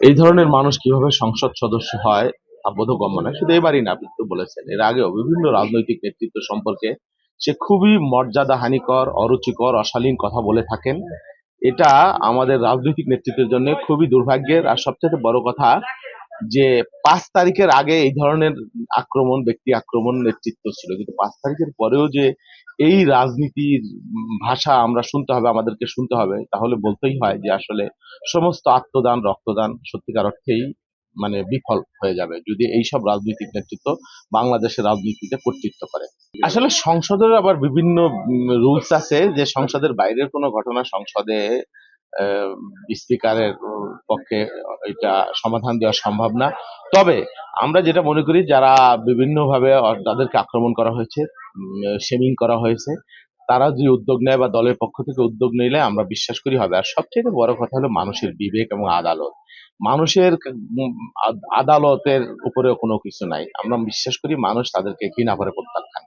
এই ধরনের মানুষ কিভাবে সংসদ সদস্য হয় তা বোধগম্য নয়। শুধু এবারই না, আপনি তো বলেছেন এর আগেও বিভিন্ন রাজনৈতিক নেতৃত্ব সম্পর্কে সে খুবই মর্যাদাহানিকর, অরুচিকর, অশালীন কথা বলে থাকেন। এটা আমাদের রাজনৈতিক নেতৃত্বের জন্য খুবই দুর্ভাগ্যের। আর সবচেয়ে বড় কথা যে 5 তারিখের আগে এই ধরনের আক্রমণ, ব্যক্তি আক্রমণ নেতৃত্ব ছিল, কিন্তু 5 তারিখের পরেও যে এই রাজনীতির ভাষা আমরা শুনতে হবে, আমাদেরকে শুনতে হবে, তাহলে বলতেই হয় যে আসলে সমস্ত আত্মদান রক্তদান সত্যিকার অর্থেই মানে বিফল হয়ে যাবে যদি এইসব রাজনৈতিক নেতৃত্ব বাংলাদেশের রাজনীতিতে কর্তৃত্ব করে। আসলে সংসদের আবার বিভিন্ন রুলস আছে যে সংসদের বাইরের কোনো ঘটনা সংসদে আহ, স্পিকারের পক্ষে এটা সমাধান দেওয়া সম্ভব না। তবে আমরা যেটা মনে করি, যারা বিভিন্নভাবে তাদেরকে আক্রমণ করা হয়েছে, শেমিং করা হয়েছে, তারা যে উদ্যোগ নেয় বা দলের পক্ষ থেকে উদ্যোগ নিলে আমরা বিশ্বাস করি হবে। আর সবচেয়ে বড় কথা হলো মানুষের বিবেক এবং আদালত। মানুষের আদালতের উপরে কোনো কিছু নাই। আমরা বিশ্বাস করি মানুষ তাদেরকে ঘৃণা করে প্রত্যাখ্যান